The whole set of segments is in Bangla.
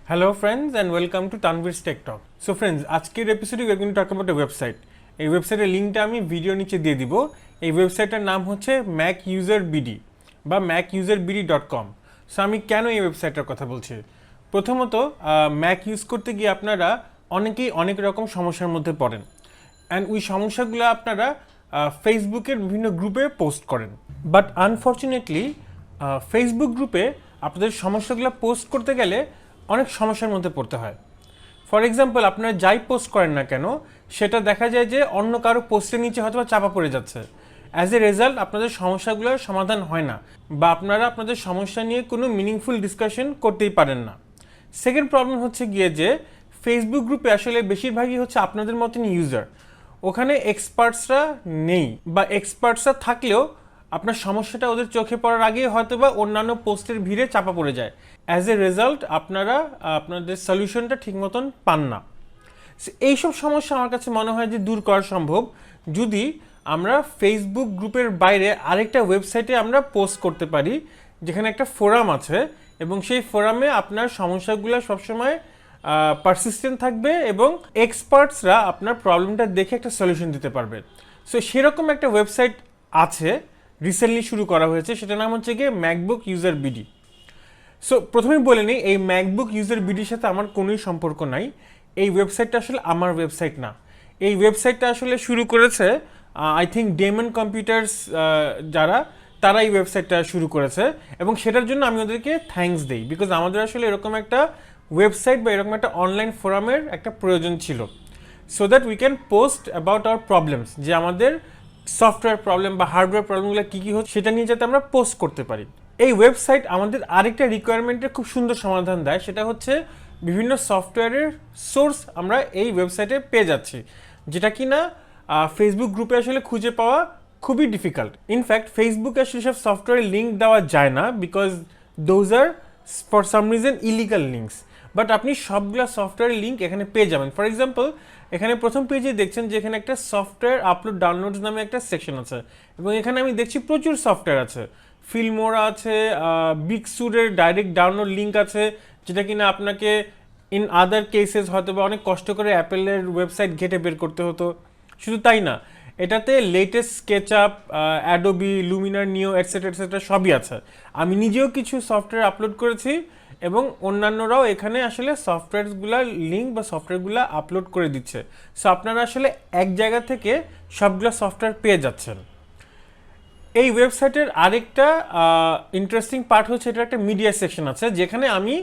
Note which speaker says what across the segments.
Speaker 1: Hello friends and welcome to Tanvir's Tech Talk. So friends, আজকের এপিসোডে we are going to talk about a website. এই ওয়েবসাইটের লিঙ্কটা আমি ভিডিও নিচে দিয়ে দিব। এই ওয়েবসাইটটার নাম হচ্ছে macuserbd বা macuserbd.com। সো আমি কেন এই ওয়েবসাইটটার কথা বলছি? প্রথমত ম্যাক ইউজ করতে গিয়ে আপনারা অনেকেই অনেক রকম সমস্যার মধ্যে পড়েন অ্যান্ড ওই সমস্যাগুলো আপনারা ফেসবুকের বিভিন্ন গ্রুপে পোস্ট করেন। বাট আনফর্চুনেটলি ফেসবুক গ্রুপে আপনাদের সমস্যাগুলো পোস্ট করতে গেলে অনেক সমস্যার মধ্যে পড়তে হয়। ফর এক্সাম্পল, আপনারা যাই পোস্ট করেন না কেন সেটা দেখা যায় যে অন্য কারো পোস্টের নিচে হয়তো চাপা পড়ে যাচ্ছে। অ্যাজ এ রেজাল্ট আপনাদের সমস্যাগুলোর সমাধান হয় না বা আপনারা আপনাদের সমস্যা নিয়ে কোনো মিনিংফুল ডিসকাশন করতেই পারেন না। সেকেন্ড প্রবলেম হচ্ছে গিয়ে যে ফেসবুক গ্রুপে আসলে বেশিরভাগই হচ্ছে আপনাদের মতন ইউজার, ওখানে এক্সপার্টসরা নেই বা এক্সপার্টসরা থাকলেও আপনার সমস্যাটা ওদের চোখে পড়ার আগেই হয়তো বা অন্যান্য পোস্টের ভিড়ে চাপা পড়ে যায়। অ্যাজ এ রেজাল্ট আপনারা আপনাদের সলিউশনটা ঠিক মতন পান না। এইসব সমস্যা আমার কাছে মনে হয় যে দূর করা সম্ভব যদি আমরা ফেসবুক গ্রুপের বাইরে আরেকটা ওয়েবসাইটে আমরা পোস্ট করতে পারি, যেখানে একটা ফোরাম আছে এবং সেই ফোরামে আপনার সমস্যাগুলো সবসময় পারসিস্টেন্ট থাকবে এবং এক্সপার্টসরা আপনার প্রবলেমটা দেখে একটা সলিউশন দিতে পারবে। সো সেরকম একটা ওয়েবসাইট আছে, রিসেন্টলি শুরু করা হয়েছে, সেটার নাম হচ্ছে গিয়ে ম্যাকবুক ইউজার বিডি। সো প্রথমেই বলে নিই, এই ম্যাকবুক ইউজার বিডির সাথে আমার কোনোই সম্পর্ক নাই। এই ওয়েবসাইটটা আসলে আমার ওয়েবসাইট না। এই ওয়েবসাইটটা আসলে শুরু করেছে আই থিঙ্ক ডেমন কম্পিউটার্স, যারা তারা এই ওয়েবসাইটটা শুরু করেছে এবং সেটার জন্য আমি ওদেরকে থ্যাঙ্কস দিই, বিকজ আমাদের আসলে এরকম একটা ওয়েবসাইট বা এরকম একটা অনলাইন ফোরামের একটা প্রয়োজন ছিল, so that we can post about our problems, যে আমাদের সফটওয়্যার প্রবলেম বা হার্ডওয়্যার প্রবলেমগুলো কী কী হচ্ছে সেটা নিয়ে যাতে আমরা পোস্ট করতে পারি। এই ওয়েবসাইট আমাদের আরেকটা রিকোয়ারমেন্টের খুব সুন্দর সমাধান দেয়, সেটা হচ্ছে বিভিন্ন সফটওয়্যারের সোর্স আমরা এই ওয়েবসাইটে পেয়ে যাচ্ছি, যেটা কি না ফেসবুক গ্রুপে আসলে খুঁজে পাওয়া খুবই ডিফিকাল্ট। ইনফ্যাক্ট ফেসবুকে সেসব সফটওয়্যারের লিঙ্ক দেওয়া যায় না, because those are for some reason illegal links. But আপনি সবগুলো সফটওয়্যারের লিঙ্ক এখানে পেয়ে যাবেন। ফর এক্সাম্পল, এখানে প্রথম পেজে দেখছেন যে এখানে একটা সফটওয়্যার আপলোড ডাউনলোডস নামে একটা সেকশন আছে এবং এখানে আমি দেখছি প্রচুর সফটওয়্যার আছে। ফিল্মোরা আছে, বিগ সুরের ডাইরেক্ট ডাউনলোড লিঙ্ক আছে, যেটা কিনা আপনাকে ইন আদার কেসেস হয়তো বা অনেক কষ্ট করে অ্যাপেলের ওয়েবসাইট ঘেটে বের করতে হতো। শুধু তাই না, এটাতে লেটেস্ট স্কেচআপ, অ্যাডোবি, লুমিনার, নিও এটসেট্রা সবই আছে। আমি নিজেও কিছু সফটওয়্যার আপলোড করেছি এবং অন্যান্যরাও এখানে আসলে সফটওয়্যারগুলো লিঙ্ক বা সফটওয়্যারগুলো আপলোড করে দিচ্ছে। সো আপনারা আসলে এক জায়গা থেকে সবগুলো সফটওয়্যার পেয়ে যাচ্ছেন। এই ওয়েবসাইটের আরেকটা ইন্টারেস্টিং পার্ট হচ্ছে এটা একটা মিডিয়া সেকশন আছে, যেখানে আমি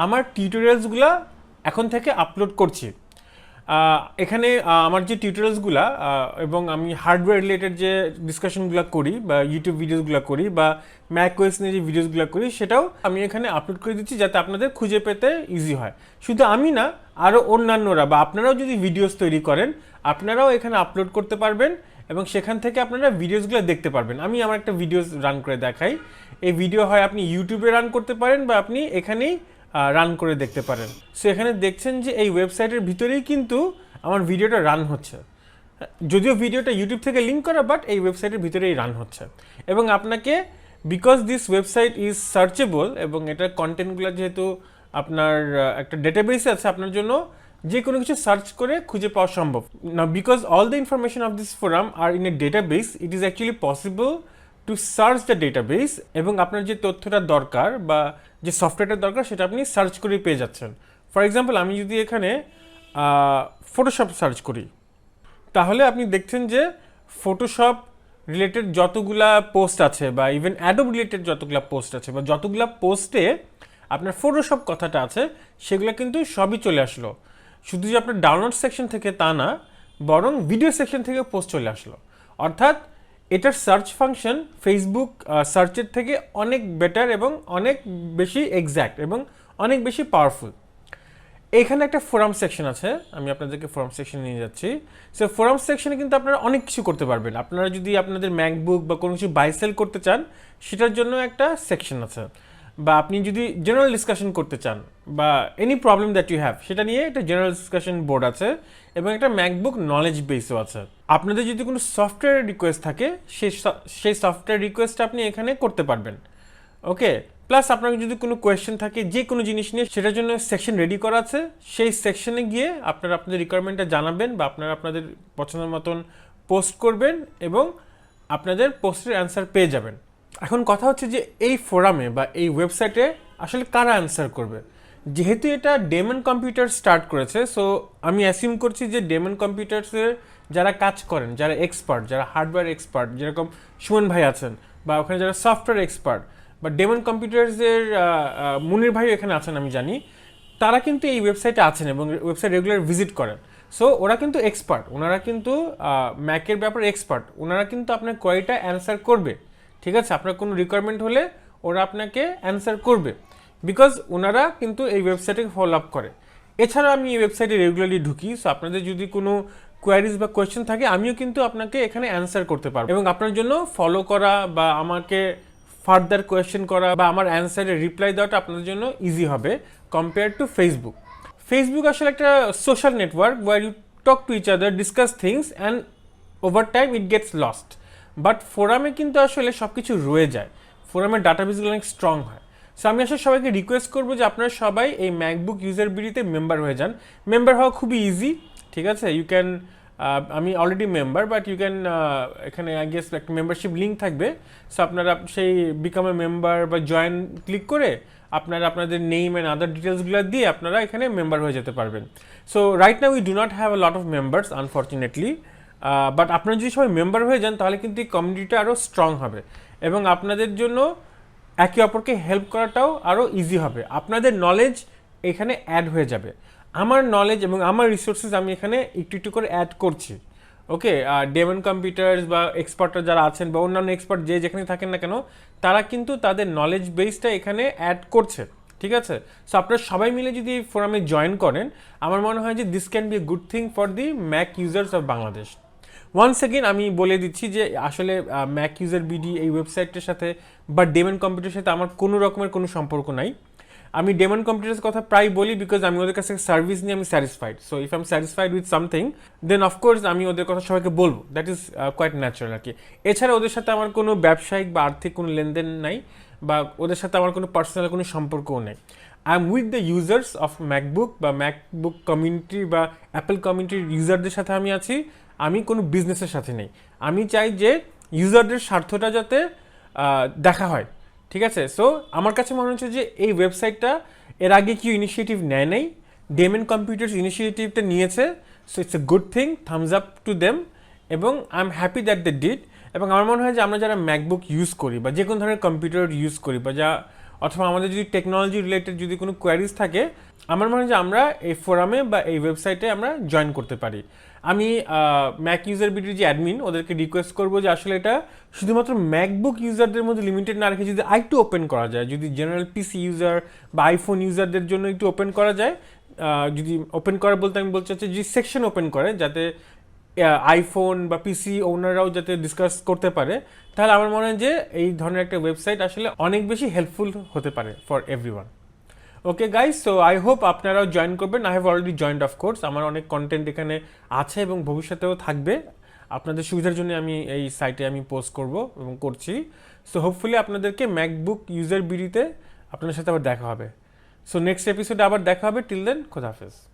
Speaker 1: আমার টিউটোরিয়ালসগুলো এখন থেকে আপলোড করছি। এখানে আমার যে টিউটোরিয়ালসগুলো এবং আমি হার্ডওয়্যার রিলেটেড যে ডিসকাশনগুলো করি বা ইউটিউব ভিডিওসগুলো করি বা ম্যাকওএস নিয়ে যে ভিডিওসগুলো করি, সেটাও আমি এখানে আপলোড করে দিচ্ছি যাতে আপনাদের খুঁজে পেতে ইজি হয়। শুধু আমি না, আরও অন্যান্যরা বা আপনারাও যদি ভিডিওস তৈরি করেন আপনারাও এখানে আপলোড করতে পারবেন এবং সেখান থেকে আপনারা ভিডিওসগুলো দেখতে পারবেন। আমি আমার একটা ভিডিওস রান করে দেখাই। এই ভিডিও হয় আপনি ইউটিউবে রান করতে পারেন বা আপনি এখানেই রান করে দেখতে পারেন। সো এখানে দেখছেন যে এই ওয়েবসাইটের ভিতরেই কিন্তু আমার ভিডিওটা রান হচ্ছে, যদিও ভিডিওটা ইউটিউব থেকে লিঙ্ক করা, বাট এই ওয়েবসাইটের ভিতরেই রান হচ্ছে। এবং আপনাকে, because this website is searchable এবং এটার কন্টেন্টগুলো যেহেতু আপনার একটা ডেটাবেসে আছে, আপনার জন্য যে কোনো কিছু সার্চ করে খুঁজে পাওয়া সম্ভব না। Because all the information of this forum are in a database, it is actually possible to search the database এবং আপনার যে তথ্যটা দরকার বা যে সফটওয়্যারটা দরকার সেটা আপনি সার্চ করেই পেয়ে যাচ্ছেন। ফর এক্সাম্পল, আমি যদি এখানে ফটোশপ সার্চ করি, তাহলে আপনি দেখছেন যে ফটোশপ রিলেটেড যতগুলা পোস্ট আছে বা ইভেন অ্যাডোব রিলেটেড যতগুলা পোস্ট আছে বা যতগুলা পোস্টে আপনার ফটোশপ কথাটা আছে, সেগুলো কিন্তু সবই চলে আসলো। শুধু যে আপনার ডাউনলোড সেকশন থেকে তা না, বরং ভিডিও সেকশন থেকে পোস্ট চলে আসলো। অর্থাৎ এটার সার্চ ফাংশন ফেসবুক সার্চের থেকে অনেক বেটার এবং অনেক বেশি এক্স্যাক্ট এবং অনেক বেশি পাওয়ারফুল। এখানে একটা ফোরাম সেকশন আছে, আমি আপনাদেরকে ফোরাম সেকশনে নিয়ে যাচ্ছি। সো ফোরাম সেকশনে কিন্তু আপনারা অনেক কিছু করতে পারবেন। আপনারা যদি আপনাদের ম্যাকবুক বা কোনো কিছু বাই সেল করতে চান, সেটার জন্য একটা সেকশন আছে, বা আপনি যদি জেনারেল ডিসকাশন করতে চান বা any problem that you have, সেটা নিয়ে একটা জেনারেল ডিসকাশন বোর্ড আছে এবং একটা ম্যাকবুক নলেজ বেসও আছে। আপনাদের যদি কোনো সফটওয়্যার রিকোয়েস্ট থাকে, সেই সফটওয়্যার রিকোয়েস্ট আপনি এখানে করতে পারবেন। ওকে, প্লাস আপনার যদি কোনো কোয়েশ্চেন থাকে যে কোনো জিনিস নিয়ে, সেটার জন্য সেকশন রেডি করা আছে। সেই সেকশনে গিয়ে আপনারা আপনাদের রিকোয়ারমেন্টটা জানাবেন বা আপনারা আপনাদের পছন্দের মতন পোস্ট করবেন এবং আপনাদের পোস্টের অ্যান্সার পেয়ে যাবেন। এখন কথা হচ্ছে যে এই ফোরামে বা এই ওয়েবসাইটে আসলে কারা অ্যান্সার করবে। যেহেতু এটা ডেমন কম্পিউটার স্টার্ট করেছে, সো আমি অ্যাসিউম করছি যে ডেমন কম্পিউটার্সের যারা কাজ করেন, যারা এক্সপার্ট, যারা হার্ডওয়্যার এক্সপার্ট, যেরকম সুমন ভাই আছেন, বা ওখানে যারা সফটওয়্যার এক্সপার্ট, বা ডেমন কম্পিউটার্সের মুনির ভাই এখানে আছেন আমি জানি, তারা কিন্তু এই ওয়েবসাইটে আছেন এবং ওয়েবসাইট রেগুলার ভিজিট করেন। সো ওরা কিন্তু এক্সপার্ট, ওনারা কিন্তু ম্যাকের ব্যাপারে এক্সপার্ট, ওনারা কিন্তু আপনার কোয়ারিটা অ্যান্সার করবে। ঠিক আছে, আপনার কোনো রিকোয়ারমেন্ট হলে ওরা আপনাকে অ্যান্সার করবে, বিকজ ওনারা কিন্তু এই ওয়েবসাইটে ফলো আপ করে। এছাড়া আমি এই ওয়েবসাইটে রেগুলারলি ঢুকি, সো আপনাদের যদি কোনো কোয়ারিজ বা কোয়েশ্চেন থাকে আমিও কিন্তু আপনাকে এখানে অ্যান্সার করতে পারবো এবং আপনার জন্য ফলো করা বা আমাকে ফার্দার কোয়েশ্চেন করা বা আমার অ্যান্সারে রিপ্লাই দেওয়াটা আপনাদের জন্য ইজি হবে কম্পেয়ার টু ফেসবুক। ফেসবুক আসলে একটা social network where you talk to each other, discuss things and over time it gets lost. But ফোরামে কিন্তু আসলে সব কিছু রয়ে যায়, ফোরামের ডাটাবেসগুলো অনেক স্ট্রং হয়। সো আমি আসলে সবাইকে রিকোয়েস্ট করবো যে আপনারা সবাই এই ম্যাকবুক ইউজার বিডিতে মেম্বার হয়ে যান। মেম্বার হওয়া খুবই ইজি, ঠিক আছে। ইউ ক্যান, আমি already member, but you can, এখানে আই গেস একটা মেম্বারশিপ লিঙ্ক থাকবে। সো আপনারা সেই বিকাম এ মেম্বার বা জয়েন ক্লিক করে আপনারা আপনাদের নেম অ্যান্ড আদার ডিটেলসগুলো দিয়ে আপনারা এখানে মেম্বার হয়ে যেতে পারবেন। So right now we do not have a lot of members unfortunately, but আপনারা যদি সবাই মেম্বার হয়ে যান তাহলে কিন্তু এই কমিউনিটিটা আরও স্ট্রং হবে এবং আপনাদের জন্য একে অপরকে হেল্প করাটাও আরও ইজি হবে। আপনাদের নলেজ এখানে অ্যাড হয়ে যাবে। আমার নলেজ এবং আমার রিসোর্সেস আমি এখানে একটু একটু করে অ্যাড করছি। ওকে, ডেমন কম্পিউটার্স বা এক্সপার্টরা যারা আছেন বা অন্যান্য এক্সপার্ট যে যেখানে থাকেন না কেন, তারা কিন্তু তাদের নলেজ বেসটা এখানে অ্যাড করছে। ঠিক আছে, সো আপনারা সবাই মিলে যদি এই ফোরামে জয়েন করেন, আমার মনে হয় যে this can be a good thing for the Mac users of Bangladesh. Once again আমি বলে দিচ্ছি যে আসলে ম্যাক ইউজার বিডি এই ওয়েবসাইটের সাথে বা ডেমন কম্পিউটারের সাথে আমার কোনো রকমের কোনো সম্পর্ক নাই। আমি ডেমন কম্পিউটারের কথা প্রায় বলি বিকজ আমি ওদের কাছে সার্ভিস নিয়ে আমি satisfied. So if I am satisfied with something then of course আমি ওদের কথা সবাইকে বলবো, দ্যাট ইজ কোয়াইট ন্যাচারাল আর কি। এছাড়া ওদের সাথে আমার কোনো ব্যবসায়িক বা আর্থিক কোনো লেনদেন নাই বা ওদের সাথে আমার কোনো পার্সোনাল কোনো সম্পর্কও নেই। I am with the users of MacBook বা ম্যাকবুক কমিউনিটি বা অ্যাপেল কমিউনিটির ইউজারদের সাথে আমি আছি, আমি কোনো বিজনেসের সাথে নেই। আমি চাই যে ইউজারদের স্বার্থটা যাতে দেখা হয়। ঠিক আছে, সো আমার কাছে মনে হচ্ছে যে এই ওয়েবসাইটটা এর আগে কেউ ইনিশিয়েটিভ নেয় নাই, ডেমন কম্পিউটার্স ইনিশিয়েটিভটা নিয়েছে। So it's a good thing, thumbs up to them, এবং I am happy that they did. এবং আমার মনে হয় যে আমরা যারা ম্যাকবুক ইউজ করি বা যে কোনো ধরনের কম্পিউটার ইউজ করি বা যা, অথবা আমাদের যদি টেকনোলজি রিলেটেড যদি কোনো কোয়ারিজ থাকে, আমার মনে হয় যে আমরা এই ফোরামে বা এই ওয়েবসাইটে আমরা জয়েন করতে পারি। আমি ম্যাক ইউজার বিডির যে অ্যাডমিন, ওদেরকে রিকোয়েস্ট করবো যে আসলে এটা শুধুমাত্র ম্যাকবুক ইউজারদের মধ্যে লিমিটেড না রেখে যদি আরেকটু ওপেন করা যায়, যদি জেনারেল পিসি ইউজার বা আইফোন ইউজারদের জন্য একটু ওপেন করা যায়। যদি ওপেন করা বলতে আমি বলতে চাচ্ছি যে সেকশন ওপেন করে, যাতে আইফোন বা পিসি ওনারাও যাতে ডিসকাস করতে পারে, তাহলে আমার মনে হয় যে এই ধরনের একটা ওয়েবসাইট আসলে অনেক বেশি হেল্পফুল হতে পারে for everyone. Okay guys, so I hope আপনারাও জয়েন করবেন। I have already joined of course, আমার অনেক কন্টেন্ট এখানে আছে এবং ভবিষ্যতেও থাকবে। আপনাদের সুবিধার জন্য আমি এই সাইটে আমি পোস্ট করব এবং করছি। সো হোপফুলি আপনাদেরকে ম্যাকবুক ইউজার বিডিতে আপনাদের সাথে আবার দেখা হবে। সো নেক্সট এপিসোডে আবার দেখা হবে। টিল দেন, খোদা হাফেজ।